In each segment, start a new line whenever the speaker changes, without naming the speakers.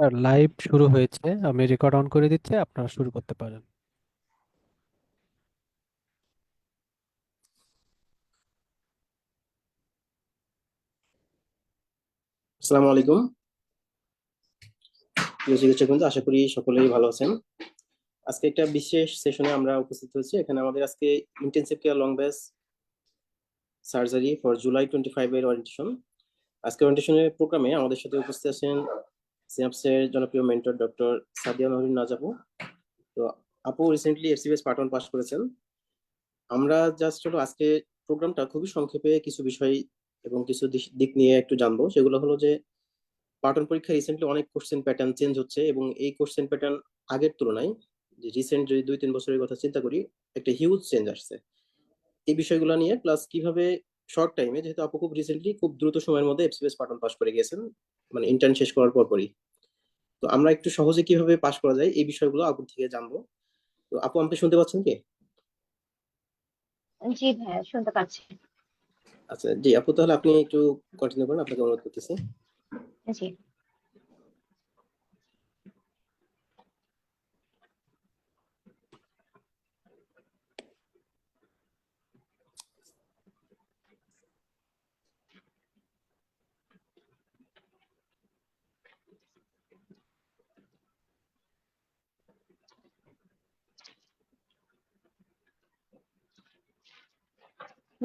আর live শুরু হয়েছে, আমি রেকর্ড অন করে দিচ্ছি, আপনারা শুরু করতে পারেন।
আসসালামু আলাইকুম। প্রিয় চিকিৎসক বন্ধু, আশা করি সকলেই ভালো আছেন। আজকে একটা বিশেষ সেশনে আমরা উপস্থিত হয়েছি। এখানে আমাদের আজকে intensive care long batch surgery for July 25 এর ওরিয়েন্টেশন। আজকে ওরিয়েন্টেশনের প্রোগ্রামে আমাদের সাথে উপস্থিত আছেন সিনাপসের জনপ্রিয় মেন্টর ডক্টর সাদিয়া নওরিন নাজ আপু। তো আপু রিসেন্টলি এফসিবিএস পার্ট 1 পাস করেছেন। আমরা জাস্ট হলো আজকে প্রোগ্রামটা খুবই সংক্ষেপে কিছু বিষয় এবং কিছু দিক নিয়ে একটু জানবো। সেগুলো হলো যে পার্ট 1 পরীক্ষা রিসেন্টলি অনেক কোশ্চেন প্যাটার্ন চেঞ্জ হচ্ছে এবং এই কোশ্চেন প্যাটার্ন আগের তুলনায়, যে রিসেন্ট যদি 2-3 বছরের কথা চিন্তা করি, একটা হিউজ চেঞ্জ আসছে। এই বিষয়গুলো নিয়ে প্লাস কিভাবে শর্ট টাইমে, যেহেতু আপু খুব রিসেন্টলি খুব দ্রুত সময়ের মধ্যে এফসিএস পার্ট 1 পাস করে গিয়েছেন, মানে ইন্টার্ন শেষ করার পরই। তো আমরা একটু সহজে কিভাবে পাস করা যায় এই বিষয়গুলো আপুর থেকে জানবো। তো আপু, আমাকে শুনতে পাচ্ছেন কি?
জি ভাইয়া, শুনতে পাচ্ছি।
আচ্ছা জি আপু, তাহলে আপনি একটু কন্টিনিউ করেন, আপনাকে অনুরোধ করতেছি।
জি,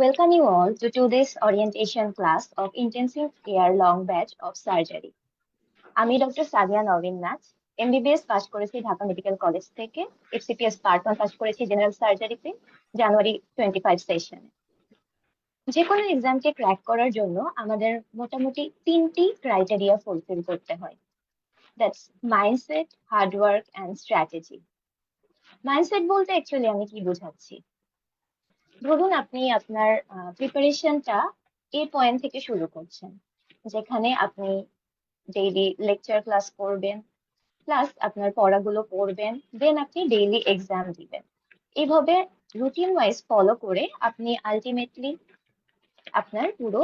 welcome you all to today's orientation class of Intensive Care Long Batch of Surgery. আমি ডক্টর সাদিয়া নওরিন নাজ, এমবিবিএস পাস করেছি ঢাকা মেডিকেল কলেজ থেকে। এফসিপিএস পার্ট 1 পাস করেছি জেনারেল সার্জারিতে জানুয়ারি 25 সেশনে। যে কোনো এক্সামকে ক্র্যাক করার জন্য আমাদের মোটামুটি 3টি ক্রাইটেরিয়া ফুলফিল করতে হয়। That's mindset, hard work and strategy. Mindset বলতে অ্যাকচুয়ালি আমি কি বোঝাচ্ছি? ধরুন আপনি আপনার প্রিপারেশনটা এই পয়েন্ট থেকে শুরু করছেন, যেখানে আপনি ডেইলি লেকচার ক্লাস করবেন, প্লাস আপনার পড়াগুলো পড়বেন, দেন আপনি ডেইলি এক্সাম দিবেন। এইভাবে রুটিন ওয়াইজ ফলো করে আপনি আলটিমেটলি আপনার পুরো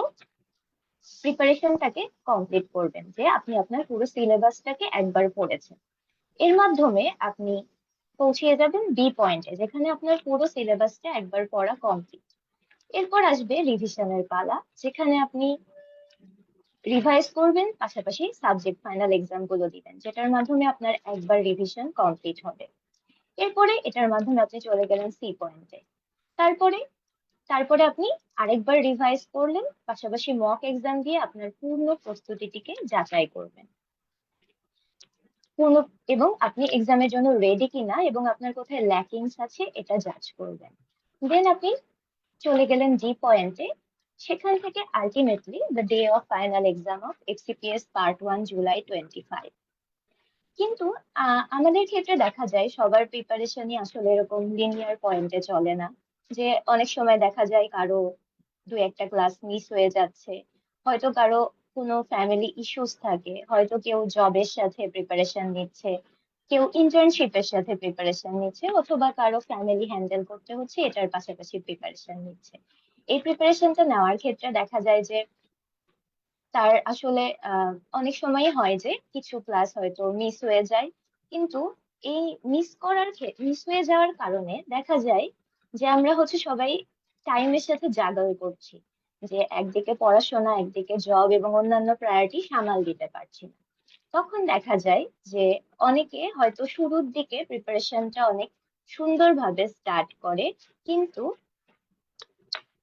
প্রিপারেশনটাকে কমপ্লিট করবেন, যে আপনি আপনার পুরো সিলেবাসটাকে একবার পড়েছেন। এর মাধ্যমে আপনি পৌঁছে যাবেন বি পয়েন্টে, যেখানে আপনার পুরো সিলেবাসটা একবার পড়া কমপ্লিট। এরপর আসবে রিভিশনের পালা, যেখানে আপনি রিভাইজ করবেন, পাশাপাশি সাবজেক্ট ফাইনাল এক্সাম গুলো দিবেন, যেটার মাধ্যমে আপনার একবার রিভিশন কমপ্লিট হবে। এরপরে এটার মাধ্যমে আপনি চলে গেলেন সি পয়েন্টে। তারপরে তারপরে আপনি আরেকবার রিভাইজ করলেন, পাশাপাশি মক এক্সাম দিয়ে আপনার পূর্ণ প্রস্তুতিটিকে যাচাই করবেন। পূর্ণ এবং আপনি এক্সামের জন্য রেডি কিনা এবং আপনার কোথায় ল্যাকিংস আছে এটা জাজ করবেন। দেন আপনি চলে গেলেন ডি পয়েন্টে। সেখান থেকে ultimately the day of final exam of FCPS part 1 July 25। কিন্তু আমাদের ক্ষেত্রে দেখা যায় সবার প্রিপারেশনই আসলে এরকম লিনিয়ার পয়েন্টে চলে না। যে অনেক সময় দেখা যায় কারো দু একটা ক্লাস মিস হয়ে যাচ্ছে, হয়তো কারো কোনো ফ্যামিলি ইস্যুস থাকে, হয়তো কেউ জবের সাথে প্রিপারেশন নিচ্ছে, কেউ ইন্টার্নশিপের সাথে প্রিপারেশন নিচ্ছে, অথবা কারো ফ্যামিলি হ্যান্ডেল করতে হচ্ছে, এটার পাশাপাশি প্রিপারেশন নিচ্ছে। এই প্রিপারেশনটা নেওয়ার ক্ষেত্রে দেখা যায় যে তার আসলে অনেক সময় হয় যে কিছু ক্লাস হয়তো মিস হয়ে যায়। কিন্তু এই মিস হয়ে যাওয়ার কারণে দেখা যায় যে আমরা হচ্ছে সবাই টাইমের সাথে জাগল করছি, যে একদিকে পড়াশোনা, একদিকে জব এবং অন্যান্য প্রায়োরিটি সামাল দিতে পারছি না। তখন দেখা যায় যে অনেকে হয়তো শুরুর দিকে প্রিপারেশনটা অনেক সুন্দরভাবে স্টার্ট করে, কিন্তু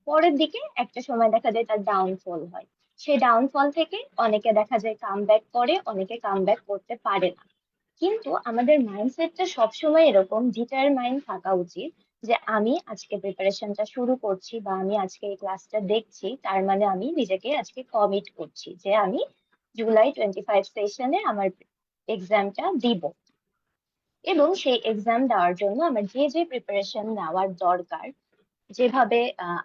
পরের দিকে একটা সময় দেখা যায় তার ডাউনফল হয়। সেই ডাউনফল থেকে অনেকে দেখা যায় কাম ব্যাক করে, অনেকে কাম ব্যাক করতে পারে না। কিন্তু আমাদের মাইন্ডসেটটা সবসময় এরকম ডিটারমাইন্ড থাকা উচিত, যে আমি আজকে প্রিপারেশনটা শুরু করছি বা আমি আজকে এই ক্লাসটা দেখছি, তার মানে আমি নিজেকে আজকে কমিট করছি যে আমি জুলাই 25 সেশনে আমার এক্সামটা দিব। এবং সেই এক্সাম দেওয়ার জন্য আমার যে যে প্রিপারেশন নেওয়ার দরকার, যেভাবে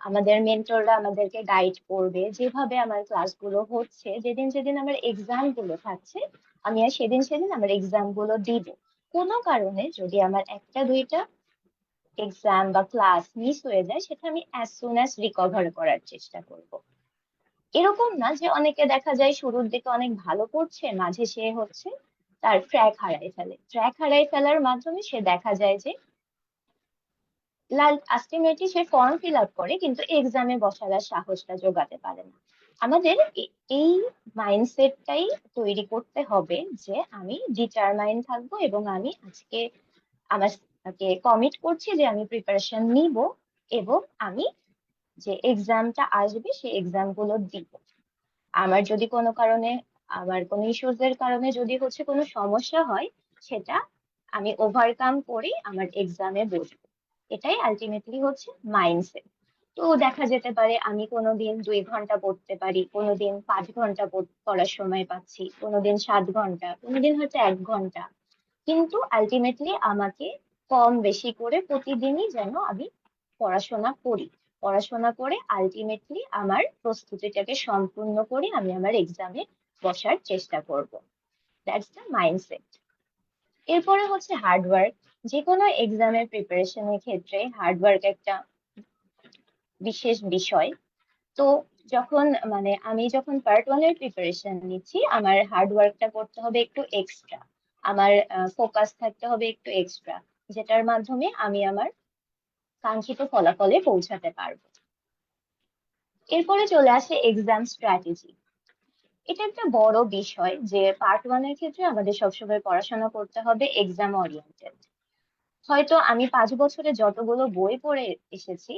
আমাদের মেন্টররা আমাদেরকে গাইড করবে, যেভাবে আমার ক্লাসগুলো হচ্ছে, যেদিন যেদিন আমার এক্সাম গুলো থাকছে, আমি আর সেদিন সেদিন আমার এক্সাম গুলো দিব। কোনো কারণে যদি আমার একটা দুইটা এক্সাম বা ক্লাস মিস হয়ে যায়, সেটা আমি অ্যাজ সুন অ্যাজ রিকভার করার চেষ্টা করব। এরকম না যে অনেকে দেখা যায় শুরুর দিকে অনেক ভালো করছে, মাঝে সে হচ্ছে তার ট্র্যাক হারায় ফেলে। ট্র্যাক হারায় ফেলার মাধ্যমে সে দেখা যায় যে আলটিমেটলি সে ফর্ম ফিল আপ করে কিন্তু এক্সামে বসার আর সাহসটা জোগাতে পারে না। আমাদের এই মাইন্ডসেটটাই তৈরি করতে হবে যে আমি ডিটারমাইন থাকবো এবং আমি আজকে আমাকে কমিট করছি যে আমি প্রিপারেশন নিব এবং আমি যে এক্সামটা আসবে সেই এক্সাম গুলো দিব। আমার যদি কোনো কারণে আমার কোনো ইস্যুস এর কারণে যদি হচ্ছে কোনো সমস্যা হয় সেটা আমি ওভারকাম করে আমার এক্সামে বসবো। এটাই আলটিমেটলি হচ্ছে মাইন্ডসেট। তো দেখা যেতে পারে আমি কোনোদিন 2 ঘন্টা পড়তে পারি, কোনোদিন 5 ঘন্টা পড়ার সময় পাচ্ছি, কোনোদিন 7 ঘন্টা, কোনোদিন হয়তো 1 ঘন্টা, কিন্তু আলটিমেটলি আমাকে কম বেশি করে প্রতিদিনই যেন আমি পড়াশোনা করি। পড়াশোনা করে আলটিমেটলি আমার প্রস্তুতিটাকে সম্পূর্ণ করে আমি আমার এক্সামে বসার চেষ্টা করব। That's the mindset. এরপরে হচ্ছে হার্ডওয়ার্ক। যে কোনো এক্সামের প্রিপারেশনের ক্ষেত্রে হার্ডওয়ার্ক একটা বিশেষ বিষয়। তো যখন আমি যখন পার্ট 1 এর প্রিপারেশন নিচ্ছি আমার হার্ডওয়ার্কটা করতে হবে একটু এক্সট্রা, আমার ফোকাস থাকতে হবে একটু এক্সট্রা, যেটার মাধ্যমে আমি আমার কাঙ্ক্ষিত ফলাফলে পৌঁছাতে পারবো। এরপরে চলে আসে এক্সাম স্ট্র্যাটেজি। এটা একটা বড় বিষয় যে পার্ট 1 এর ক্ষেত্রে আমাদের সবসময় পড়াশোনা করতে হবে এক্সাম ওরিয়েন্টেড। হয়তো আমি 5 বছরে যতগুলো বই পড়ে এসেছি,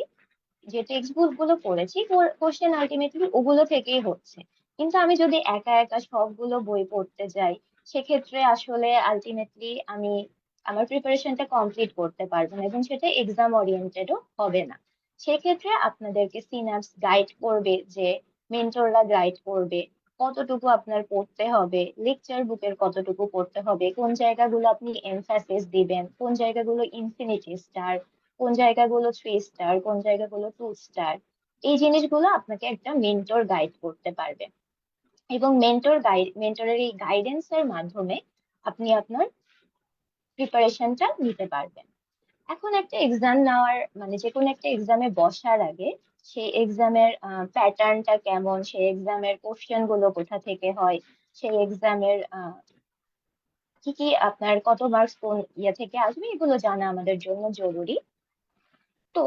যে টেক্সট বুক গুলো পড়েছি, কোশ্চেন আলটিমেটলি ওগুলো থেকেই হচ্ছে। কিন্তু আমি যদি একা একা সবগুলো বই পড়তে যাই সেক্ষেত্রে আসলে আলটিমেটলি আমি আমার প্রিপারেশনটা কমপ্লিট করতে পারবো না এবং সেটা এক্সাম ওরিয়েন্টেডও হবে না। সেক্ষেত্রে আপনাদেরকে সিনাপস গাইড করবে, যে মেন্টররা গাইড করবে কতটুকু আপনার পড়তে হবে, লেকচার বুকের কতটুকু পড়তে হবে, কোন জায়গাগুলো আপনি এমফাসিস দিবেন, কোন জায়গাগুলো ইনফিনিটি স্টার, কোন জায়গাগুলো 3 স্টার, কোন জায়গাগুলো 2 স্টার। এই জিনিসগুলো আপনাকে একটা মেন্টর গাইড করতে পারবে এবং মেন্টরের এই গাইডেন্স এর মাধ্যমে আপনি আপনার প্রিপারেশনটা নিতে পারবেন। এখন একটা এক্সাম নেওয়ার যে কোনো একটা এক্সামে বসার আগে সেই এক্সামের প্যাটার্নটা কেমন, সেই এক্সামের কোশ্চেন গুলো কোথা থেকে হয়, সেই এক্সামের কি কি আপনার কত মার্কস কোন থেকে আসবে, এগুলো জানা আমাদের জন্য জরুরি। তো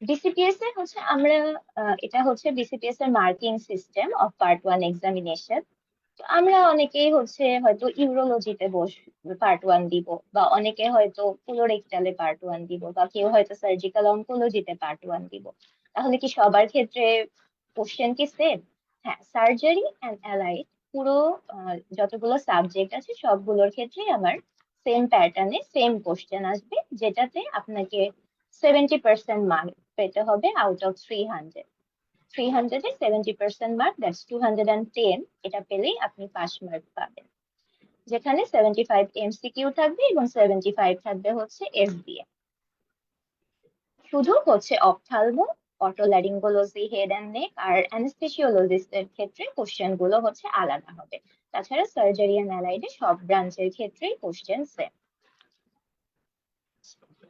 বিসিপিএস এ হচ্ছে এটা হচ্ছে বিসিপিএস এর marking system of part 1 examination. তো আমরা অনেকেই হচ্ছে হয়তো ইউরোলজিতে পার্ট 1 দিব, বা অনেকে হয়তো কোলোরেক্টালে পার্ট 1 দিব, বা কেউ হয়তো সার্জিক্যাল অনকোলজিতে পার্ট 1 দিব। তাহলে কি সবার ক্ষেত্রে কোশ্চেন কি সেম? হ্যাঁ, সার্জারি অ্যান্ড অ্যালাইড পুরো যতগুলো সাবজেক্ট আছে সবগুলোর ক্ষেত্রেই আমার সেম প্যাটার্নে সেম কোশ্চেন আসবে, যেটাতে আপনাকে 70% মার্ক পেতে হবে আউট অফ 300। 300-এ 70% mark, that's 210। এটা পেলেই আপনি পাস মার্ক পাবেন, যেখানে 75 এমসিকিউ থাকবে এবং 75 থাকবে হচ্ছে এসবিএ। শুধু হচ্ছে অপথ্যালমো, অটোল্যারিঙ্গোলজি, হেড অ্যান্ড নেক আর অ্যানেস্থেসিওলজিস্টের ক্ষেত্রে কোশ্চেন গুলো হচ্ছে আলাদা হবে। তাছাড়া সার্জারি অ্যান্ড অ্যালাইডে সব ব্রাঞ্চের ক্ষেত্রেই কোশ্চেন সেম।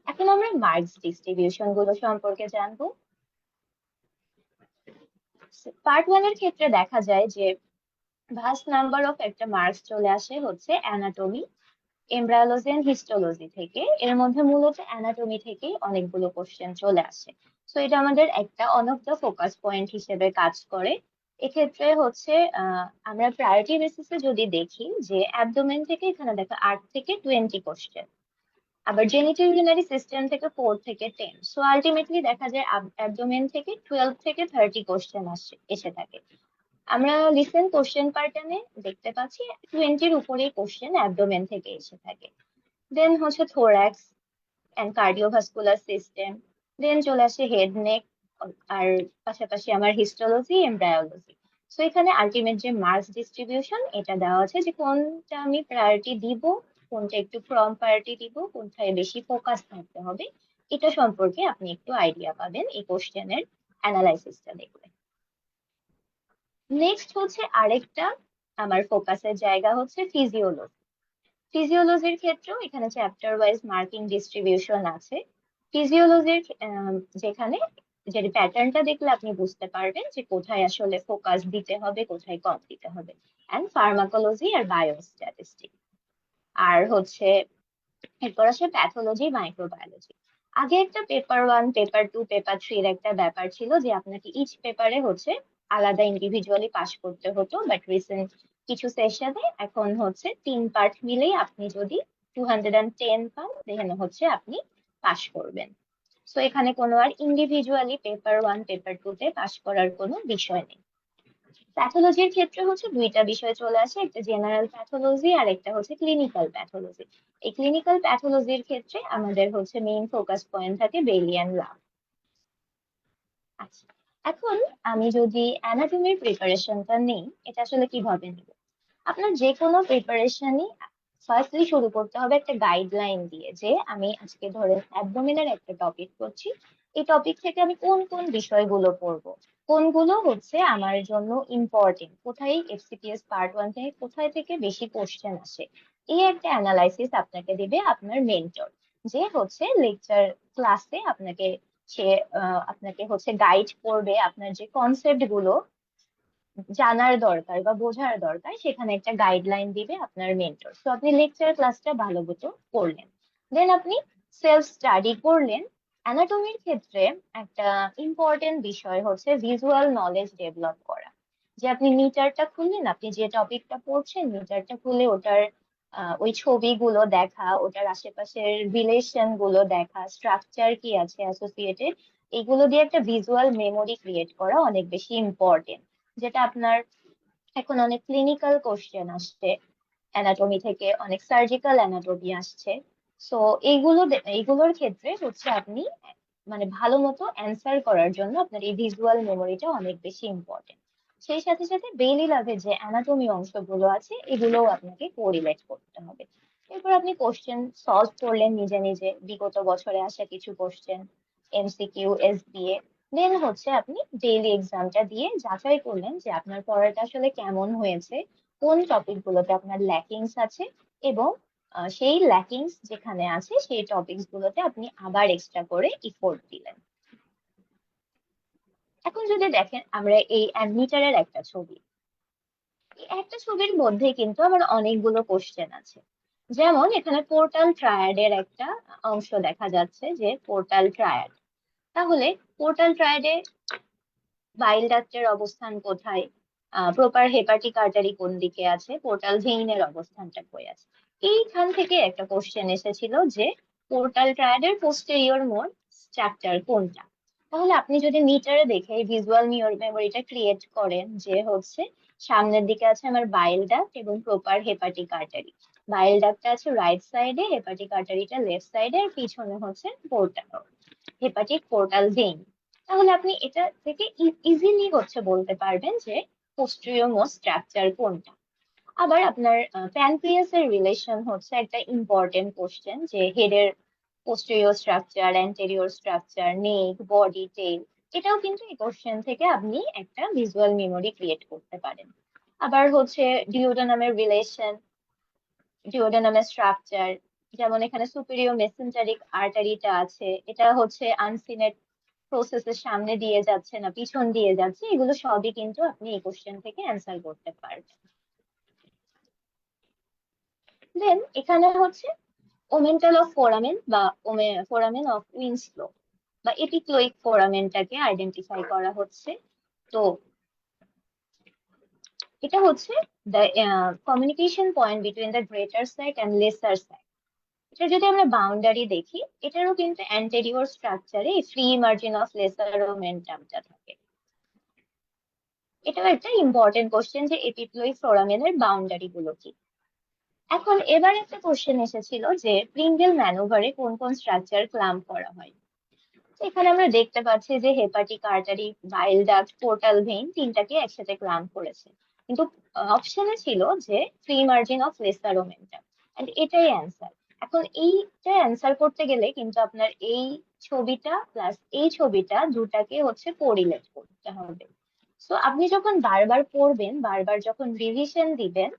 এখন আমরা মার্কস ডিস্ট্রিবিউশন গুলো সম্পর্কে জানবো। পার্ট 1 এর ক্ষেত্রে দেখা যায় যে ভাস্ট নাম্বার অফ একটা মার্কস চলে আসে হচ্ছে অ্যানাটমি, এমব্রায়োলজি এন্ড হিস্টোলজি থেকে। এর মধ্যে মূলত অ্যানাটমি থেকেই অনেকগুলো কোশ্চেন চলে আসে। তো এটা আমাদের একটা on of the focus point হিসেবে কাজ করে। এক্ষেত্রে হচ্ছে আমরা প্রায়োরিটি বেসিসে যদি দেখি যে অ্যাবডোমেন থেকে এখানে দেখো 8 থেকে 20 কোশ্চেন, আবার জেনিটাল ইউরিনারি সিস্টেম থেকে 4 থেকে 10। সো আলটিমেটলি দেখা যায় অ্যাবডোমেন থেকে 12 থেকে 30 কোশ্চেন এসে থাকে। আমরা রিসেন্ট কোশ্চেন প্যাটার্নে দেখতে পাচ্ছি 20-র উপরেই কোশ্চেন অ্যাবডোমেন থেকে এসে থাকে। দেন হচ্ছে থোরাক্স অ্যান্ড কার্ডিওভাস্কুলার সিস্টেম, দেন চলে আসে হেড নেক, আর পাশাপাশি আমার হিস্টোলজি, এমব্রায়োলজি। সো এখানে আলটিমেট যে মার্কস ডিস্ট্রিবিউশন এটা দেওয়া আছে যে কোনটা আমি প্রায়োরিটি দিব, কোনটা একটু কম প্রায়োরিটি দিব, কোনটায় বেশি ফোকাস থাকতে হবে, এটা সম্পর্কে আপনি একটু আইডিয়া পাবেন এই কোশ্চেনের অ্যানালাইসিসটা দেখলে। নেক্সট হচ্ছে আরেকটা আমার ফোকাসের জায়গা হচ্ছে ফিজিওলজি। ফিজিওলজির ক্ষেত্রেও এখানে চ্যাপ্টার ওয়াইজ মার্কিং ডিস্ট্রিবিউশন আছে। ফিজিওলজির যেখানে যে প্যাটার্নটা দেখলে আপনি বুঝতে পারবেন যে কোথায় আসলে ফোকাস দিতে হবে, কোথায় কম দিতে হবে। অ্যান্ড ফার্মাকোলজি আর বায়োস্ট্যাটিস্টিক। আর হচ্ছে এরপর আসে প্যাথোলজি, মাইক্রোবায়োলজি। আগে একটা পেপার 1, পেপার 2, পেপার 3 এর একটা ব্যাপার ছিল যে আপনাকে ইচ পেপারে হচ্ছে আলাদা ইন্ডিভিজুয়ালি পাস করতে হতো, বাট রিসেন্ট কিছু সেশনে এখন হচ্ছে 3 পার্ট মিলেই আপনি যদি 210 পান তাহলে হচ্ছে আপনি পাস করবেন। সো এখানে কোনো আর ইন্ডিভিজুয়ালি পেপার 1, পেপার 2 তে পাস করার কোনো বিষয় নেই। প্যাথোলজির ক্ষেত্রে হচ্ছে দুইটা বিষয় চলে আসে, একটা জেনারেল প্যাথোলজি আর একটা হচ্ছে ক্লিনিক্যাল প্যাথোলজি। এই ক্লিনিক্যাল প্যাথোলজির ক্ষেত্রে আমাদের হচ্ছে মেইন ফোকাস পয়েন্ট থাকে বেইলিয়ান লাভ। আচ্ছা, এখন আমি যদি অ্যানাটমির প্রিপারেশনটা নেই, এটা আসলে কিভাবে নিব? আপনার যে কোনো প্রিপারেশনই ফার্স্টলি শুরু করতে হবে একটা গাইডলাইন দিয়ে, যে আমি আজকে ধরেন অ্যাবডোমিনের একটা টপিক করছি, এই টপিক থেকে আমি কোন কোন বিষয়গুলো পড়বো, কোনগুলো হচ্ছে আমার জন্য ইম্পর্টেন্ট, কোথায় এফসিপিএস পার্ট 1 থেকে কোথায় থেকে বেশি কোশ্চেন আসে, এই একটা অ্যানালাইসিস আপনাকে দিবে আপনার মেন্টর, যে হচ্ছে লেকচার ক্লাসে আপনাকে সে আপনাকে হচ্ছে গাইড করবে, আপনার যে কনসেপ্ট গুলো জানার দরকার বা বোঝার দরকার সেখানে একটা গাইডলাইন দিবে আপনার মেন্টর। তো আপনি লেকচার ক্লাসটা ভালো মতো করলেন, দেন আপনি সেলফ স্টাডি করলেন। অ্যানাটমির ক্ষেত্রে একটা ইম্পর্টেন্ট বিষয় হচ্ছে ভিজুয়াল নলেজ ডেভেলপ করা, যে আপনি মিটারটা খুললেন, আপনি যে টপিকটা পড়ছেন মিটারটা খুলে ওটার ওই ছবিগুলো দেখা, ওটার আশেপাশের রিলেশন গুলো দেখা, স্ট্রাকচার কি আছে অ্যাসোসিয়েটেড, এগুলো দিয়ে একটা ভিজুয়াল মেমোরি ক্রিয়েট করা অনেক বেশি ইম্পর্টেন্ট, যেটা আপনার এখন অনেক ক্লিনিক্যাল কোশ্চেন আসছে অ্যানাটমি থেকে, অনেক সার্জিক্যাল অ্যানাটমি আসছে। সো এইগুলোর ক্ষেত্রে হচ্ছে আপনি মানে ভালো মতো অ্যান্সার করার জন্য আপনার এই ভিজুয়াল মেমোরিটা অনেক বেশি ইম্পর্টেন্ট। সেই সাথে সাথে ডেইলি লাইফে যে অ্যানাটমি অংশগুলো আছে এগুলোও আপনাকে কোরিলেট করতে হবে। এরপর আপনি কোশ্চেন সলভ করলেন নিজে নিজে, বিগত বছরে আসা কিছু কোশ্চেন, এমসিকিউ, এসবিএ। দেন হচ্ছে আপনি ডেইলি এক্সামটা দিয়ে যাচাই করলেন যে আপনার পড়াটা আসলে কেমন হয়েছে, কোন টপিক গুলোতে আপনার ল্যাকিংস আছে, এবং সেই ল্যাকিংস যেখানে আছে সেই টপিকস গুলোতে আপনি আবার এক্সট্রা করে ইফোর্ট দিলেন। এখন যদি দেখেন আমরা এই অ্যাডমিটারের একটা ছবি, এই একটা ছবির মধ্যে কিন্তু আবার অনেকগুলো কোশ্চেন আছে। যেমন এখানে পোর্টাল ট্রায়াডের একটা অংশ দেখা যাচ্ছে, যে পোর্টাল ট্রায়াড। তাহলে পোর্টাল ট্রায়াডে বাইল ডাক্টের অবস্থান কোথায়, প্রপার হেপাটিক আর্টারি কোন দিকে আছে, পোর্টাল ভেইনের অবস্থানটা কই আছে। এইখান থেকে একটা কোশ্চেন এসেছিল যে পোর্টাল ট্রায়াডের পোস্টেরিয়র মোড স্ট্রাকচার কোনটা। তাহলে আপনি যদি মিটারে দেখে ভিজুয়াল মেমোরিটা ক্রিয়েট করেন, যে হচ্ছে সামনের দিকে আছে আমার বাইল ডাক্ট এবং প্রপার হেপাটিক আর্টারি, বাইল ডাক্টটা আছে রাইট সাইডে, হেপাটিক আর্টারিটা লেফট সাইডে, আর পিছনে হচ্ছে পোর্টাল হেপাটিক পোর্টাল ভেইন। তাহলে আপনি এটা থেকে ইজিলি হচ্ছে বলতে পারবেন যে পোস্টেরিয়র মোস্ট স্ট্রাকচার কোনটা। আবার আপনার প্যানক্রিয়াস এর রিলেশন হচ্ছে একটা ইম্পর্টেন্ট কোশ্চেন, যে হেডের পোস্টেরিয়র স্ট্রাকচার, অ্যান্টেরিয়র স্ট্রাকচার, নেক, বডি, টেইল, এটাও কিন্তু এই কোশ্চেন থেকে আপনি একটা ভিজুয়াল মেমোরি ক্রিয়েট করতে পারেন। আবার হচ্ছে ডিওডোনামের রিলেশন, ডিওডোনামের স্ট্রাকচার, যেমন এখানে সুপিরিয়র মেসেঞ্জারিক আর্টারিটা আছে, এটা হচ্ছে আনসিনের প্রসেসের সামনে দিয়ে যাচ্ছে না পিছন দিয়ে যাচ্ছে, এগুলো সবই কিন্তু আপনি এই কোশ্চেন থেকে অ্যান্সার করতে পারবেন। দেন এখানে হচ্ছে ওমেন্টাল অফ ফোরামেন বা ফোরামেন অফ উইনস্লো বা এপিক্লোইক ফোরামেনটাকে আইডেন্টিফাই করা হচ্ছে। তো এটা হচ্ছে the communication point between the greater site and lesser site. এটা যদি আমরা বাউন্ডারি দেখি, এটারও কিন্তু অ্যান্টেরিয়র স্ট্রাকচারে ফ্রি মার্জিন অফ লেসার ওমেন্টামটা থাকে। এটাও একটা ইম্পর্টেন্ট কোশ্চেন যে এপিপ্লোইক ফোরামেনের বাউন্ডারি গুলো কি। এখন এবার একটা কোশ্চেন এসেছিল যে প্রিঙ্গেল ম্যানোভারে কোন কোন স্ট্রাকচার ক্লাম্প করা হয়। এখানে আমরা দেখতে পাচ্ছি যে hepatic artery, bile duct, portal vein তিনটাকে একসাথে ক্লাম্প করেছে, কিন্তু অপশনে ছিল যে free margin of lesser omentum, and এটাই অ্যান্সার। এখন এইটা অ্যান্সার করতে গেলে কিন্তু আপনার এই ছবিটা প্লাস এই ছবিটা দুটাকে হচ্ছে কোরিলেট করতে হবে। সো আপনি যখন বারবার পড়বেন, বারবার যখন রিভিশন দিবেন,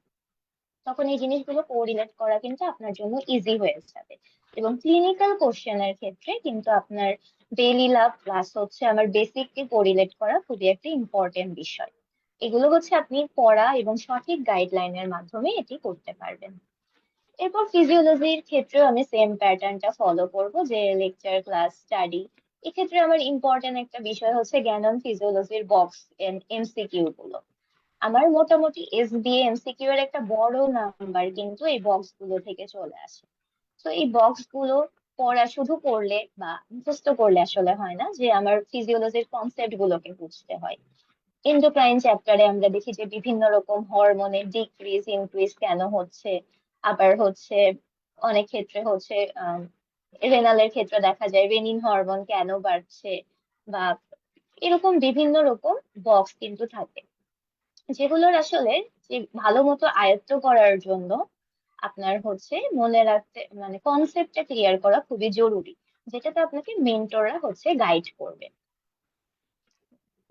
তখন এই জিনিসগুলো কোরিলেট করা কিন্তু আপনার জন্য ইজি হয়ে যাবে। এবং ক্লিনিক্যাল কোশ্চেনের ক্ষেত্রে কিন্তু আপনার ডেইলি লাভ প্লাস হচ্ছে আমার বেসিককে কোরিলেট করা খুবই একটা ইম্পর্টেন্ট বিষয়। এগুলো হচ্ছে আপনি পড়া এবং সঠিক গাইডলাইনের মাধ্যমে এটি করতে পারবেন। এরপর ফিজিওলজির ক্ষেত্রেও আমি সেম প্যাটার্নটা ফলো করব, যে লেকচার, ক্লাস, স্টাডি। এক্ষেত্রে আমার ইম্পর্টেন্ট একটা বিষয় হচ্ছে জ্ঞানন ফিজিওলজির বক্স এমসিকিউ গুলো। আমার মোটামুটি এসবিএ এমসিকিউ এর একটা বড় নাম্বার কিন্তু এই বক্স গুলো থেকে চলে আসে। তো এই বক্স গুলো পড়া শুধু পড়লে বা মুখস্থ করলে আসলে হয় না, যে আমার ফিজিওলজির কনসেপ্ট গুলোকে বুঝতে হয়। এন্ডোক্রাইন চ্যাপ্টারে আমরা দেখি যে বিভিন্ন রকম হরমোনের ডিক্রিজ ইনক্রিজ কেন হচ্ছে, আবার হচ্ছে অনেক ক্ষেত্রে হচ্ছে রেনালের ক্ষেত্রে দেখা যায় রেনিন হরমোন কেন বাড়ছে, বা এরকম বিভিন্ন রকম বক্স কিন্তু থাকে, যেগুলোর আসলে যে ভালো মতো আয়ত্ত করার জন্য আপনার হচ্ছে মনে রাখতে, মানে কনসেপ্টটা ক্লিয়ার করা খুবই জরুরি, যেটাতে আপনাকে মেন্টররা হচ্ছে গাইড করবে।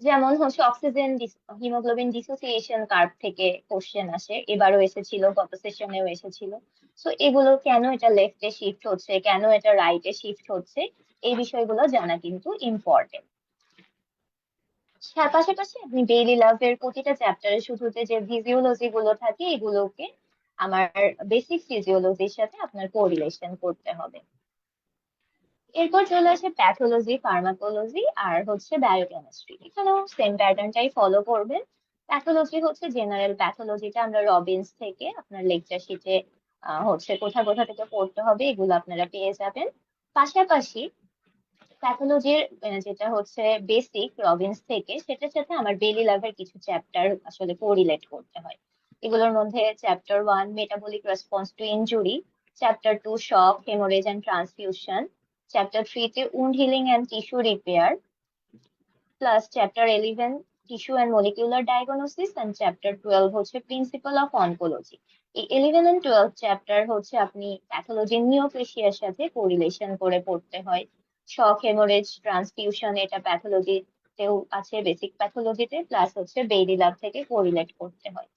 যেমন হচ্ছে অক্সিজেন হিমোগ্লোবিন ডিসোসিয়েশন কার্ভ থেকে কোশ্চেন আসে, এবারও এসেছিল, গত সেশনেও এসেছিল। তো এগুলো কেন এটা লেফটে শিফট হচ্ছে, কেন এটা রাইটে শিফট হচ্ছে, এই বিষয়গুলো জানা কিন্তু ইম্পর্টেন্ট। পাশাপাশি আপনি ডেইলি লাইফের প্রতিটা চ্যাপ্টারে শুরুতে যে ফিজিওলজি গুলো থাকে এগুলোকে আমার বেসিক ফিজিওলজির সাথে আপনার কোরিলেশন করতে হবে। এরপর চলে আসে প্যাথোলজি, ফার্মাকোলজি আর হচ্ছে বায়োকেমিস্ট্রি। এখানেও সেম প্যাটার্নটাই ফলো করবেন। প্যাথোলজি হচ্ছে জেনারেল প্যাথোলজিটা আমরা রবিনস থেকে আপনার লেকচার শিটে হচ্ছে কোথা কোথা থেকে পড়তে হবে এগুলো আপনারা পেয়ে যাবেন। পাশাপাশি প্যাথোলজির যেটা হচ্ছে বেসিক রবিনস থেকে, সেটার সাথে আমার ডেইলি লাইফের কিছু চ্যাপ্টার আসলে কোরিলেট করতে হয়। এগুলোর মধ্যে chapter 1 metabolic response to injury, chapter 2 shock, haemorrhage and transfusion, chapter 3 তে wound healing and tissue repair, plus chapter 11 tissue and molecular diagnosis, and chapter 12 হচ্ছে প্রিন্সিপাল অফ অনকোলজি। এই 11 এন্ড 12 চ্যাপ্টার হচ্ছে আপনি প্যাথোলজি নিওপ্লেসিয়ার সাথে কোরিলেশন করে পড়তে হয়। শক, haemorrhage, transfusion এটা প্যাথোলজিতেও আছে, বেসিক প্যাথোলজিতে, প্লাস হচ্ছে বেইলি ল্যাব থেকে কোরিলেট করতে হয়।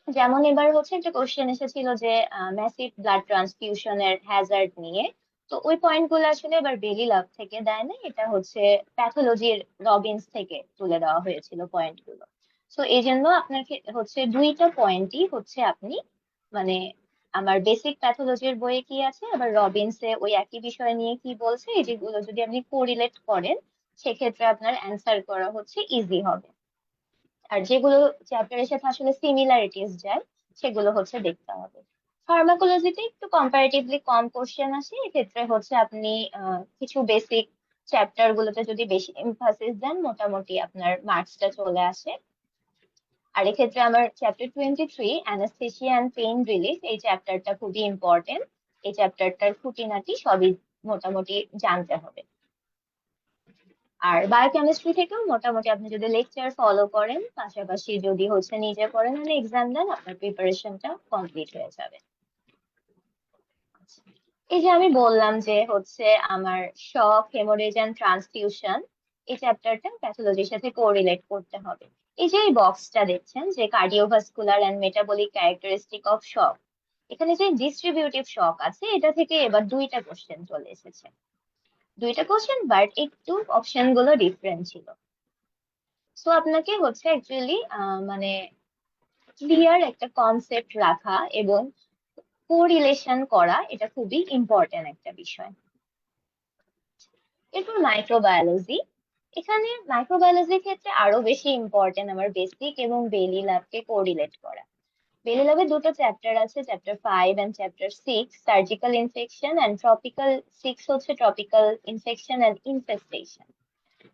যেমন এবার হচ্ছে একটা কোশ্চেন এসেছিল যে ম্যাসিভ ব্লাড ট্রান্সফিউশনের হ্যাজার্ড নিয়ে। তো ওই পয়েন্ট গুলো আসলে এবার বেলি ল্যাব থেকে দেয় না, এটা হচ্ছে প্যাথোলজির রবিনস থেকে তুলে দেওয়া হয়েছিল পয়েন্ট গুলো। তো এই জন্য আপনাকে হচ্ছে দুইটা পয়েন্টই হচ্ছে আপনি, মানে আমার বেসিক প্যাথোলজির বইয়ে কি আছে আবার রবিনসে ওই একই বিষয় নিয়ে কি বলছে, এই যেগুলো যদি আপনি কোরিলেট করেন সেক্ষেত্রে আপনার অ্যান্সার করা হচ্ছে ইজি হবে। আর যেগুলো চ্যাপ্টারের সাথে আসলে সিমিলারিটিস যায় সেগুলো হচ্ছে দেখতে হবে। ফার্মাকোলজিতে একটু কম্পারেটিভলি কম কোশ্চেন আসে, এক্ষেত্রে হচ্ছে আপনি কিছু বেসিক চ্যাপ্টার গুলোতে যদি বেশি এমফাসিস দেন মোটামুটি আপনার মার্কসটা চলে আসে। আর এক্ষেত্রে আমার chapter 23 anaesthesia and pain relief, এই চ্যাপ্টারটা খুবই ইম্পর্টেন্ট। এই চ্যাপ্টারটার খুঁটিনাটি সবই মোটামুটি জানতে হবে। আর বায়োকেমিস্ট্রি থেকেও মোটামুটি আপনি যদি লেকচার ফলো করেন, পাশাপাশি যদি হচ্ছে নিজে পড়েন মানে এক্সাম দেন, আপনার প্রিপারেশনটা কমপ্লিট হয়ে যাবে। এই যে আমি বললাম যে হচ্ছে আমার শক, হেমোরেজ এন্ড ট্রান্সফিউশন, এই চ্যাপ্টারটা প্যাথোলজির সাথে কোরিলেট করতে হবে। এই যে এই বক্সটা দেখছেন যে cardiovascular and metabolic characteristic of shock, এখানে যে ডিস্ট্রিবিউটিভ শক আছে এটা থেকে এবার দুইটা কোশ্চেন চলে এসেছে। দুইটা কোশ্চেন বাট একটু অপশন গুলো ডিফারেন্ট ছিল। সো আপনাকে হচ্ছে অ্যাকচুয়ালি মানে ক্লিয়ার একটা কনসেপ্ট রাখা এবং কোরিলেশন করা, এটা খুবই ইম্পর্টেন্ট একটা বিষয়। এরপর মাইক্রোবায়োলজি। এখানে মাইক্রোবায়োলজির ক্ষেত্রে আরো বেশি ইম্পর্টেন্ট আমার বেসিক এবং বেলি ল্যাবকে কোরিলেট করা। বেলি ল্যাবে দুটো চ্যাপ্টার আছে, chapter 5 and chapter 6, surgical infection and tropical 6 হচ্ছে ট্রপিক্যাল ইনফেকশন এন্ড ইনফেস্টেশন।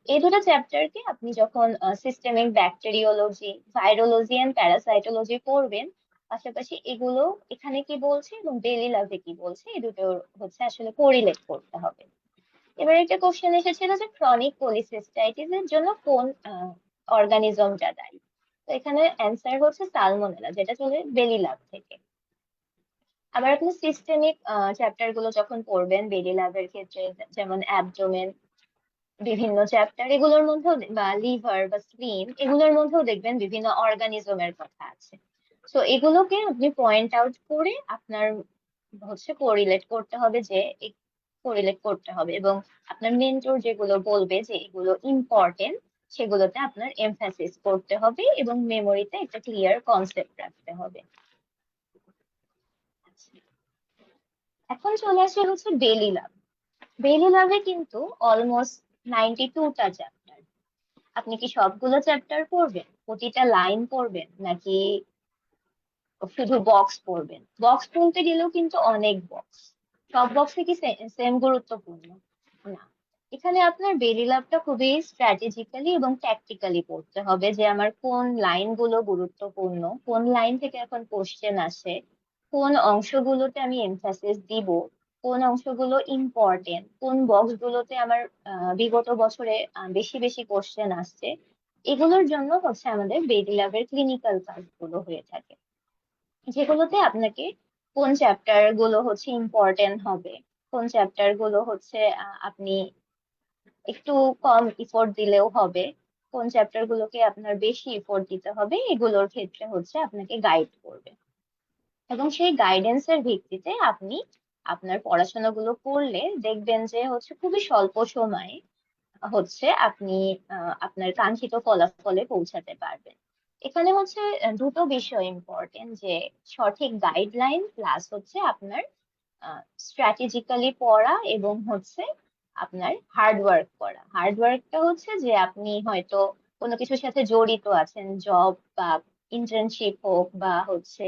এই দুটো চ্যাপ্টারকে আপনি যখন systemic bacteriology, virology and parasitology পড়বেন, পাশাপাশি এগুলো এখানে কি বলছে এবং ডেইলি লাইফে কি বলছে এই দুটো হচ্ছে আসলে কোরিলেট করতে হবে। এবার একটা কোশ্চেন এসেছিল যে ক্রনিক পলিসিস্টাইটিস এর জন্য কোন অর্গানিজমটা দায়ী। তো এখানে অ্যান্সার হচ্ছে সালমোনেলা, যেটা চলে বেলি লাইফ থেকে। আবার আপনি সিস্টেমিক চ্যাপ্টার গুলো যখন পড়বেন বেলি ল্যাবের ক্ষেত্রে, যেমন অ্যাবডোমেন, বিভিন্ন চ্যাপ্টার এগুলোর মধ্যেও বা লিভার বা স্প্লিন এগুলোর মধ্যেও দেখবেন বিভিন্ন অর্গানিজমের কথা আছে। তো এগুলোকে আপনি পয়েন্ট আউট করে আপনার হচ্ছে কোরিলেট করতে হবে, যে কোরিলেট করতে হবে এবং আপনার মেন্টর যেগুলো বলবে যে এগুলো ইম্পর্টেন্ট সেগুলোতে আপনার এমফাসিস করতে হবে এবং মেমোরিতে একটা ক্লিয়ার কনসেপ্ট রাখতে হবে। এখন চলে আসে হচ্ছে বেলি লাভ। বেলি লাভে কিন্তু অলমোস্ট 92টা চ্যাপ্টার। আপনি কি সবগুলো চ্যাপ্টার পড়বেন, প্রতিটা লাইন পড়বেন, নাকি শুধু বক্স পড়বেন? বক্স পড়তে গেলেও কিন্তু অনেক বক্স, সব বক্সে কি সেম গুরুত্বপূর্ণ না। এখানে আপনার বেলি লাভটা খুবই স্ট্র্যাটেজিক্যালি এবং ট্যাকটিক্যালি পড়তে হবে, যে আমার কোন লাইন গুলো গুরুত্বপূর্ণ, কোন লাইন থেকে এখন কোশ্চেন আসে, কোন অংশগুলোতে আমি এমফাসিস দিব, কোন অংশগুলো ইম্পর্টেন্ট, কোন বক্স গুলোতে আমার বিগত বছরে বেশি বেশি কোশ্চেন আসছে। এগুলোর জন্য হচ্ছে আমাদের বেলি লাভের ক্লিনিক্যাল কাজগুলো হয়ে থাকে, যেগুলোতে আপনাকে কোন চ্যাপ্টার গুলো হচ্ছে ইম্পর্টেন্ট হবে, কোন চ্যাপ্টার গুলো হচ্ছে আপনি একটু কম ইফোর্ট দিলেও হবে, কোন চ্যাপ্টার গুলোকে আপনার বেশি ইফোর্ট দিতে হবে, এগুলোর ক্ষেত্রে হচ্ছে আপনাকে গাইড করবে। এবং সেই গাইডেন্সের ভিত্তিতে আপনি আপনার পড়াশোনাগুলো করলে দেখবেন যে হচ্ছে খুবই স্বল্প সময়ে হচ্ছে আপনি আপনার কাঙ্ক্ষিত ফলাফলে পৌঁছাতে পারবেন। এখানে হচ্ছে দুটো বিষয় ইম্পর্টেন্ট, যে সঠিক গাইডলাইন প্লাস হচ্ছে আপনার স্ট্র্যাটেজিক্যালি পড়া, এবং হচ্ছে আপনার হার্ড ওয়ার্ক করা। হার্ড ওয়ার্কটা হচ্ছে যে আপনি হয়তো কোনো কিছুর সাথে জড়িত আছেন, জব বা ইন্টার্নশিপ হোক বা হচ্ছে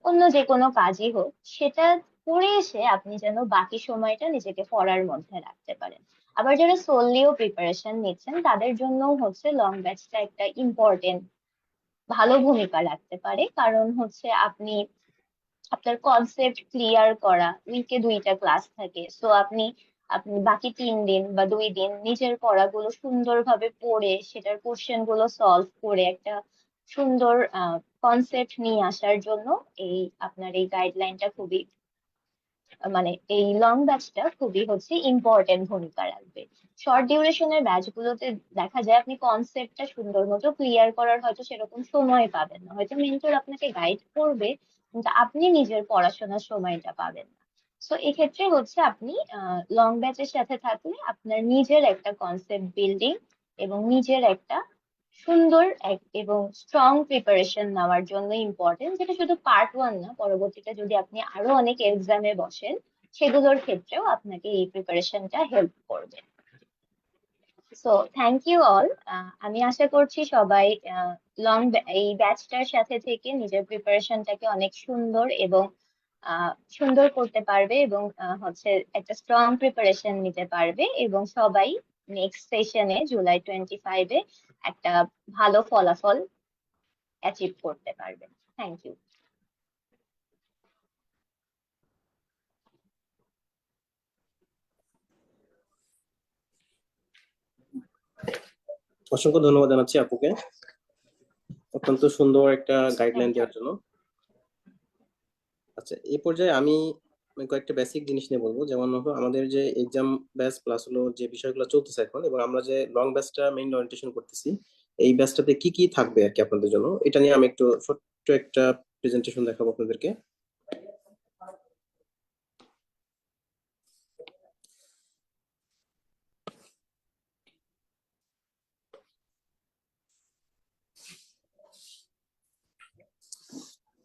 অন্য যে কোনো কাজই হোক, সেটা করে এসে আপনি যেন বাকি সময়টা নিজেকে পড়ার মধ্যে রাখতে পারেন। আবার যারা সোললিও প্রিপারেশন নিচ্ছেন তাদের জন্য হচ্ছে লং ব্যাচটা একটা ইম্পর্টেন্ট ভালো ভূমিকা রাখতে পারে, কারণ হচ্ছে আপনি আপনার কনসেপ্ট ক্লিয়ার করা, উইকে 2টা ক্লাস থাকে, সো আপনি আপনি বাকি 3 দিন বা 2 দিন নিজের পড়াগুলো সুন্দরভাবে পড়ে সেটার কোশ্চেন গুলো সলভ করে একটা সুন্দর কনসেপ্ট নিয়ে আসার জন্য এই আপনার এই গাইডলাইনটা খুবই মানে এই লং ব্যাচটা খুবই হচ্ছে ইম্পর্টেন্ট ভূমিকা রাখবে। শর্ট ডিউরেশনের ব্যাচ গুলোতে দেখা যায় আপনি কনসেপ্টটা সুন্দর মতো ক্লিয়ার করার হয়তো সেরকম সময় পাবেন না, হয়তো মেন্টর আপনাকে গাইড করবে কিন্তু আপনি নিজের পড়াশোনার সময়টা পাবেন না। সো এক্ষেত্রে হচ্ছে আপনি লং ব্যাচের সাথে থাকলে আপনার নিজের একটা কনসেপ্ট বিল্ডিং এবং নিজের একটা সুন্দর এবং স্ট্রং প্রিপারেশন নেওয়ার জন্য ইম্পর্টেন্ট, যেটা শুধু পার্ট 1 না, পরবর্তীতে যদি আপনি আরো অনেক এক্সামে বসেন সেগুলোর ক্ষেত্রেও আপনাকে এই প্রিপারেশনটা হেল্প করবে। So thank you all. আমি আশা করছি সবাই লং এই ব্যাচটার সাথে থেকে নিজের প্রিপারেশনটাকে অনেক সুন্দর এবং সুন্দর করতে পারবে, এবং হচ্ছে একটা স্ট্রং প্রিপারেশন নিতে পারবে, এবং সবাই নেক্সট সেশনে জুলাই 25-এ একটা ভালো ফলাফল অ্যাচিভ করতে পারবে। Thank you.
অসংখ্য ধন্যবাদ জানাচ্ছি আপুকে অত্যন্ত সুন্দর একটা গাইডলাইন
থ্যাংক ইউ।
দেওয়ার জন্য। আচ্ছা, এই পর্যায়ে আমি কয়েকটা বেসিক জিনিস নিয়ে বলবো, যেমন হলো আমাদের যে এক্সাম ব্যাচ প্লাস হলো যে বিষয়গুলো চলতেছে এখন, এবং আমরা যে লং ব্যাচটা মেইন ওরিয়েন্টেশন করতেছি, এই ব্যাচটাতে কি কি থাকবে আর কি আপনাদের জন্য, এটা নিয়ে আমি একটু ছোট্ট একটা প্রেজেন্টেশন দেখাবো আপনাদেরকে।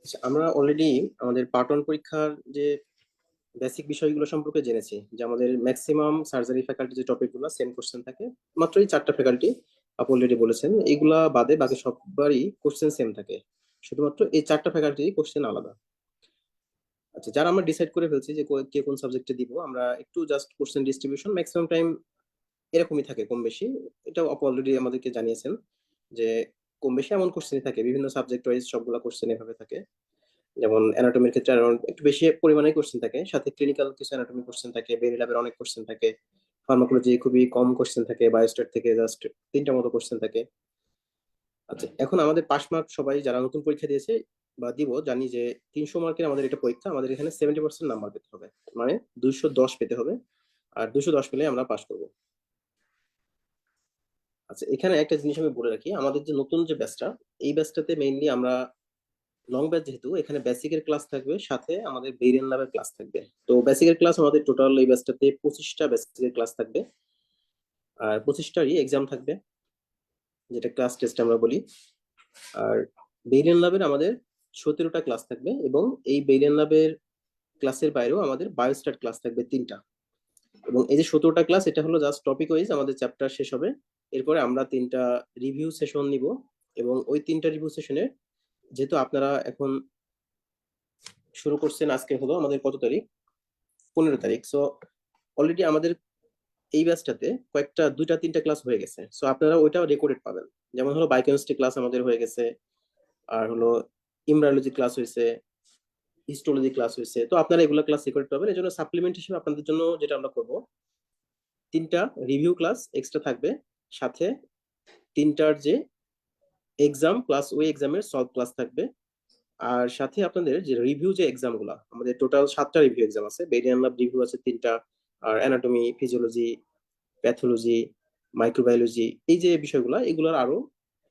আচ্ছা, আমরা অলরেডি আমাদের পার্ট 1 পরীক্ষার যে বেসিক বিষয়গুলো সম্পর্কে জেনেছি, যে আমাদের ম্যাক্সিমাম সার্জারি ফ্যাকাল্টি যে টপিকগুলো সেম কোশ্চেন থাকে, মাত্র এই 4টা ফ্যাকাল্টি আপনি অলরেডি বলেছেন, এইগুলা বাদে বাকি সববারই কোশ্চেন সেম থাকে, শুধুমাত্র এই 4টা ফ্যাকাল্টি কোশ্চেন আলাদা। আচ্ছা, যারা আমরা ডিসাইড করে ফেলছি যে কে কোন সাবজেক্টে দিব, আমরা একটু just question distribution maximum time এরকমই থাকে কম বেশি, এটা আপু অলরেডি আমাদেরকে জানিয়েছেন যে কম বেশি এমন কোশ্চেনই থাকে, বিভিন্ন সাবজেক্ট ওয়াইজ সবগুলা কোশ্চেন এভাবে থাকে। যেমন অ্যানাটমির ক্ষেত্রে around একটু বেশি পরিমাণে কোশ্চেন থাকে, সাথে ক্লিনিক্যাল কিছু অ্যানাটমি কোশ্চেন থাকে, বেরি ল্যাবের অনেক কোশ্চেন থাকে, ফার্মাকোলজি খুবই কম কোশ্চেন থাকে, বায়োস্ট্যাট থেকে জাস্ট 3টা মতো কোশ্চেন থাকে। আচ্ছা, এখন আমাদের পাস মার্ক সবাই যারা নতুন পরীক্ষা দিয়েছে বা দিব জানি যে 300 মার্কের আমাদের এটা পরীক্ষা, আমাদের এখানে 70% নাম্বার পেতে হবে, মানে 210 পেতে হবে, আর 210 পেলে আমরা পাস করব। আচ্ছা, এখানে একটা জিনিস আমি বলে রাখি, আমাদের যে নতুন যে ব্যাচটা, এই ব্যাচটাতে মেইনলি আমরা লং ব্যাচ, যেহেতু এখানে বেসিকের ক্লাস থাকবে, সাথে আমাদের বেরিয়ান ল্যাবের ক্লাস থাকবে। তো বেসিকের ক্লাস আমাদের টোটাল এই ব্যাচটাতে 25টা বেসিকের ক্লাস থাকবে, আর 25টারই এক্সাম থাকবে, যেটা ক্লাস টেস্ট আমরা বলি। আর বেরিয়ান ল্যাবের আমাদের 17টা ক্লাস থাকবে, এবং এই বেরিয়ান ল্যাবের ক্লাসের বাইরেও আমাদের বায়োস্ট্যাট ক্লাস থাকবে 3টা। এবং এই যে 17টা ক্লাস, এটা হলো জাস্ট টপিক ওয়াইজ আমাদের চ্যাপ্টার শেষ হবে। এরপরে আমরা 3টা রিভিউ সেশন নিব, এবং ওই 3টা রিভিউ সেশনে যেহেতু আপনারা এখন শুরু করছেন, আজকে হলো আমাদের কত তারিখ, 15 তারিখ। সো অলরেডি আমাদের এই ব্যাচটাতে কয়েকটা 2টা 3টা ক্লাস হয়ে গেছে। সো আপনারা ওইটাও রেকর্ডেড পাবেন। যেমন হলো বায়োকেমিস্ট্রি ক্লাস আমাদের হয়ে গেছে, আর হলো ইমব্রায়োলজি ক্লাস হয়েছে, হিস্টোলজি ক্লাস হয়েছে। তো আপনারা এগুলো ক্লাস রেকর্ড পাবেন। এই জন্য সাপ্লিমেন্ট হিসেবে আপনাদের জন্য যেটা আমরা করব, 3টা রিভিউ ক্লাস এক্সট্রা থাকবে, সাথে 3টার যে এক্সাম প্লাস ওই এক্সামের সলভ ক্লাস থাকবে। আর সাথে আপনাদের যে রিভিউ যে এক্সাম গুলা, আমাদের টোটাল 7টা রিভিউ এক্সাম আছে। বেরিয়ান ল্যাব রিভিউ আছে 3টা, আর অ্যানাটমি, ফিজিওলজি, প্যাথোলজি, মাইক্রোবায়োলজি, এই যে বিষয়গুলো, এগুলোর আরো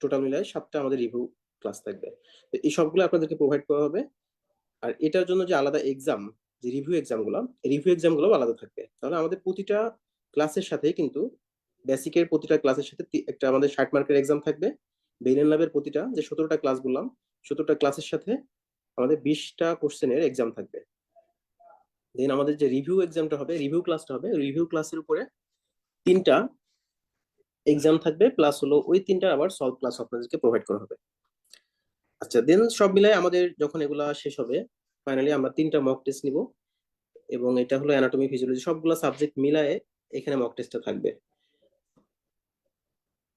টোটাল মিলায় 7টা আমাদের রিভিউ ক্লাস থাকবে। তো এই সবগুলো আপনাদেরকে প্রোভাইড করা হবে। আর এটার জন্য যে আলাদা এক্সাম, যে রিভিউ এক্সামগুলো আলাদা থাকবে। তাহলে আমাদের প্রতিটা ক্লাসের সাথে কিন্তু বেসিকের প্রতিটা ক্লাসের সাথে একটা আমাদের 60 মার্কের এক্সাম থাকবে। বেরিয়ান ল্যাবের প্রতিটা যে 17টা ক্লাস বললাম, 17টা ক্লাসের সাথে আমাদের 20টা কোশ্চেনের এক্সাম থাকবে। দেন আমাদের যে রিভিউ এক্সামটা হবে, রিভিউ ক্লাসটা হবে, রিভিউ ক্লাসের উপরে 3টা এক্সাম থাকবে, প্লাস হলো ওই 3টার আবার সলভ ক্লাস আপনাদেরকে প্রোভাইড করা হবে। আচ্ছা, দেন সব মিলাই আমাদের যখন এগুলা শেষ হবে, ফাইনালি আমরা 3টা মক টেস্ট নিব, এবং এটা হলো অ্যানাটমি, ফিজিওলজি, সবগুলা সাবজেক্ট মিলায়ে এখানে মক টেস্টটা থাকবে।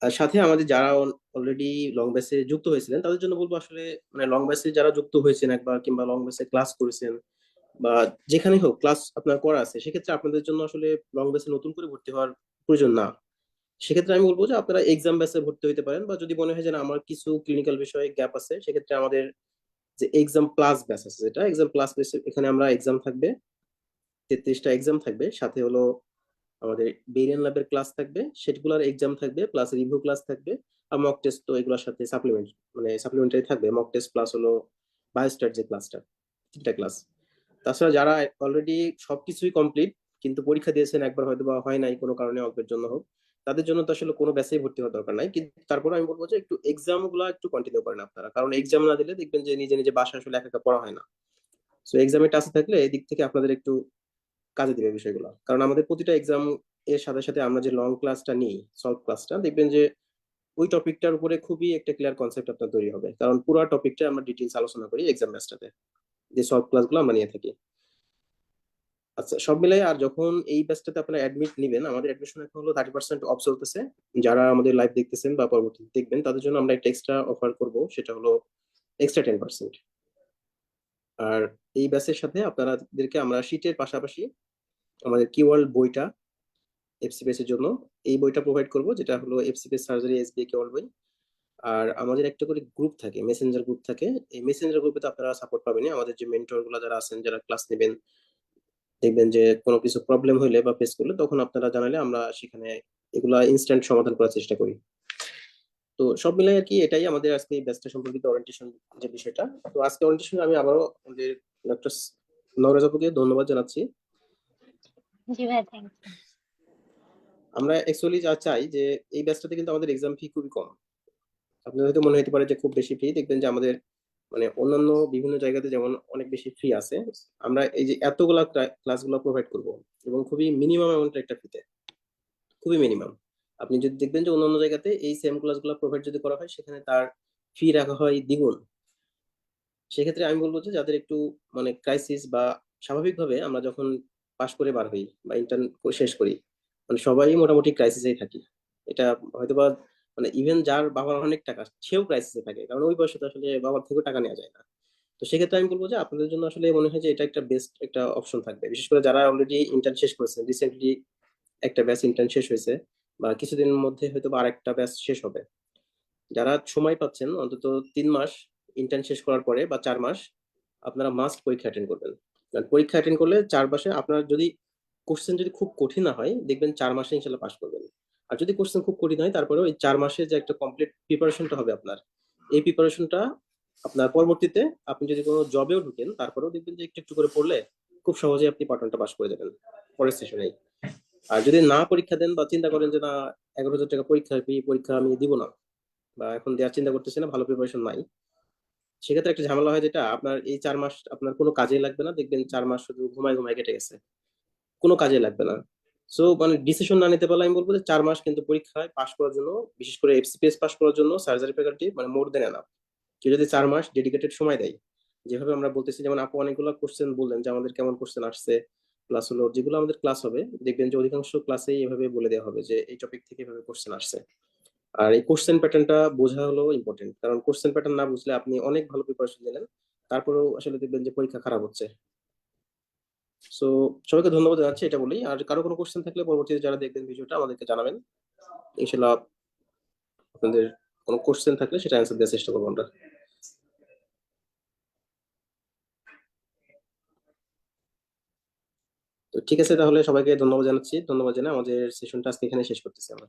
আর সাথে আমাদের যারা অলরেডি লং ব্যাচে যুক্ত হয়েছিলেন তাদের জন্য বলবো, আসলে মানে লং ব্যাচে যারা যুক্ত হয়েছেন একবার, কিংবা লং ব্যাচে ক্লাস করেছেন, বা যেখানে হোক ক্লাস আপনার করা আছে, সেক্ষেত্রে আপনাদের জন্য আসলে লং ব্যাচে নতুন করে ভর্তি হওয়ার প্রয়োজন না। সেক্ষেত্রে আমি বলবো যে আপনারা এক্সাম ব্যাচে ভর্তি হতে পারেন, বা যদি মনে হয় যে না, আমার কিছু ক্লিনিক্যাল বিষয়ে গ্যাপ আছে, সেক্ষেত্রে আমাদের যে এক্সাম প্লাস ব্যাচ আছে, যেটা এক্সাম প্লাস ব্যাচ, এখানে আমরা এক্সাম থাকবে 33টা এক্সাম থাকবে, সাথে হলো আমাদের বেরিয়ান ল্যাবের ক্লাস থাকবে, সেগুলোর এক্সাম থাকবে, প্লাস রিভিউ ক্লাস থাকবে, আর মক টেস্ট তো এগুলোর সাথে সাপ্লিমেন্টারি থাকবে। মক টেস্ট প্লাস হলো বায়োস্ট্যাট যে ক্লাসটা, 3টা ক্লাস। তাছাড়া যারা অলরেডি সবকিছুই কমপ্লিট, কিন্তু পরীক্ষা দিয়েছেন একবার, হয়তো বা হয় নাই কোনো কারণে, অল্পের জন্য হোক, তাদের জন্য তো আসলে কোনো ব্যাচেই ভর্তি হওয়ার দরকার নাই। কিন্তু তারপরে আমি বলবো যে একটু এক্সাম গুলা একটু কন্টিনিউ করেন আপনারা, কারণ এক্সাম না দিলে দেখবেন যে নিজে নিজে বাসায় আসলে একা একা পড়া হয় না। সো এক্সামের টাচে থাকলে এই দিক থেকে আপনাদের একটু কাজে দিবে বিষয়গুলো। কারণ আমাদের প্রতিটা এক্সাম এর সাথে সাথে আমরা যে লং ক্লাসটা নিই, সলভ ক্লাসটা, দেখবেন যে ওই টপিকটার উপরে খুবই একটা ক্লিয়ার কনসেপ্ট আপনার তৈরি হবে, কারণ পুরো টপিকটা আমরা ডিটেইলস আলোচনা করি এক্সাম ব্যাচটাতে, যে সলভ ক্লাসগুলো আমরা নিয়ে থাকি। আচ্ছা, সব মিলাই আর যখন এই ব্যাচটাতে আপনারা অ্যাডমিট নেবেন, আমাদের অ্যাডমিশন এখন হলো 30% অফ চলতেছে। যারা আমাদের লাইভ দেখতেছেন বা পরবর্তীতে দেখবেন, তাদের জন্য আমরা একটা এক্সট্রা অফার করব, সেটা হলো এক্সট্রা 10%। আর এই ব্যাচের সাথে আপনাদেরকে আমরা শীটের পাশাপাশি আমাদের কিওয়ার্ড বইটা এফসিপিএস এর জন্য, এই বইটা প্রোভাইড করব, যেটা হলো এফসিপিএস সার্জারি এসবিএ কিওয়ার্ড বই। আর আমাদের একটা করে গ্রুপ থাকে, মেসেঞ্জার গ্রুপ থাকে। এই মেসেঞ্জার গ্রুপে তো আপনারা সাপোর্ট পাবেন, আমাদের যে মেন্টর গুলো যারা আছেন, যারা ক্লাস নেবেন, দেখবেন যে কোনো কিছু প্রবলেম হইলে বা ফেস করলে তখন আপনারা জানালে আমরা সেখানে এগুলা ইনস্ট্যান্ট সমাধান করার চেষ্টা করি। তো সব মিলাই আর কি, এটাই আমাদের আজকে এই ব্যাচটা সম্পর্কিত ওরিয়েন্টেশন যে বিষয়টা। তো আজকে ওরিয়েন্টেশন আমি আবারও আমাদের ডক্টর নওরাজ আপুকে ধন্যবাদ জানাচ্ছি।
জি ভাই, থ্যাংক ইউ।
আমরা অ্যাকচুয়ালি যা চাই যে এই ব্যাচটাতে কিন্তু আমাদের এক্সাম ফি খুবই কম। আপনাদের হয়তো মনে হতে পারে যে খুব বেশি ফি, দেখবেন যে আমাদের মানে অন্যান্য বিভিন্ন জায়গাতে যেমন অনেক বেশি ফি আছে, আমরা এই যে এতগুলা ক্লাসগুলো প্রোভাইড করব, এবং খুবই মিনিমাম অ্যামাউন্টের একটা ফিতে, খুবই মিনিমাম। আপনি যদি দেখবেন যে অন্যান্য জায়গাতে এই সেম ক্লাসগুলো প্রোভাইড যদি করা হয়, সেখানে তার ফি রাখা হয় দ্বিগুণ। সেক্ষেত্রে আমি বলবো যে যাদের একটু মানে ক্রাইসিস, বা স্বাভাবিকভাবে আমরা যখন পাশ করে বার হই বা ইন্টার্ন শেষ করি, মানে সবাই মোটামুটি ক্রাইসিসেই থাকি। এটা হয়তোবা মানে ইভেন যার বাবার অনেক টাকা, সেও ক্রাইসিসে থাকে, কারণ ওই বয়সে তো আসলে বাবার থেকেও টাকা নেওয়া যায় না। তো সেক্ষেত্রে আমি বলবো যে আপনাদের জন্য আসলে মনে হয় যে এটা একটা বেস্ট একটা অপশন থাকবে, বিশেষ করে যারা অলরেডি ইন্টার্ন শেষ করেছেন, রিসেন্টলি একটা ব্যাচ ইন্টার্ন শেষ হয়েছে, বা কিছুদিনের মধ্যে হয়তো বা আরেকটা ব্যাচ শেষ হবে। যারা সময় পাচ্ছেন, অন্তত 3 মাস ইন্টার্ন শেষ করার পরে বা 4 মাস আপনারা মাস্ট পরীক্ষা অ্যাটেন্ড করবেন। কারণ পরীক্ষা অ্যাটেন্ড করলে 4 মাসে আপনার যদি কোশ্চেন যদি খুব কঠিন না হয়, দেখবেন 4 মাসে ইনশাল্লাহ পাস করবেন। আর যদি কোশ্চেন খুব কঠিন হয়, তারপরেও এই 4 মাসে যে একটা কমপ্লিট প্রিপারেশনটা হবে আপনার, এই প্রিপারেশনটা আপনার পরবর্তীতে আপনি যদি কোনো জবেও ঢুকেন, তারপরেও দেখবেন যে একটু একটু করে পড়লে খুব সহজেই আপনি পার্টনটা পাস করে যাবেন পরের সেশনেই। আর যদি না পরীক্ষা দেন, বা চিন্তা করেন যে না, 11,000 টাকা পরীক্ষা আমি দিব না, বা এখন দেওয়ার চিন্তা করতেছি না, ভালো প্রিপারেশন নাই, সেক্ষেত্রে একটা ঝামেলা হয়, যেটা আপনার এই 4 মাস আপনার কোনো কাজে লাগবে না, দেখবেন 4 মাস শুধু ঘুমায় ঘুমায় কেটে গেছে, কোনো কাজে লাগবে না। সো মানে ডিসিশন না নিতে পারলে আমি বলবো যে 4 মাস কিন্তু পরীক্ষায় পাশ করার জন্য, বিশেষ করে এফসিপিএস পাশ করার জন্য সার্জারি ফ্যাকাল্টি মানে মোর দেন এনাফ। কেউ যদি 4 মাস ডেডিকেটেড সময় দেয়, যেভাবে আমরা বলতেছি, যেমন আপু অনেকগুলো কোশ্চেন বললেন যে আমাদের কেমন কোশ্চেন আসছে, প্লাস হলো যেগুলো আমাদের ক্লাস হবে, দেখবেন যে অধিকাংশ ক্লাসেই এভাবে বলে দেওয়া হবে যে এই টপিক থেকে এভাবে কোশ্চেন আসছে। আর এই কোশ্চেন প্যাটার্নটা বোঝা হলো ইম্পর্টেন্ট, কারণ কোশ্চেন প্যাটার্ন না বুঝলে আপনি অনেক ভালো প্রিপারেশন নিলেন, তারপরেও আসলে দেখবেন যে পরীক্ষা খারাপ হচ্ছে। সো সবাইকে ধন্যবাদ জানাচ্ছি, এটা বলেই। আর কারো কোনো কোশ্চেন থাকলে পরবর্তীতে যারা দেখবেন ভিডিওটা আমাদেরকে জানাবেন, ইনশাল্লাহ আপনাদের কোনো কোশ্চেন থাকলে সেটা অ্যান্সার দেওয়ার চেষ্টা করবো আমরা। তো ঠিক আছে, তাহলে সবাইকে ধন্যবাদ জানাচ্ছি, ধন্যবাদ জানাই আমাদের সেশনটা আজকে এখানে শেষ করতেছি আমরা।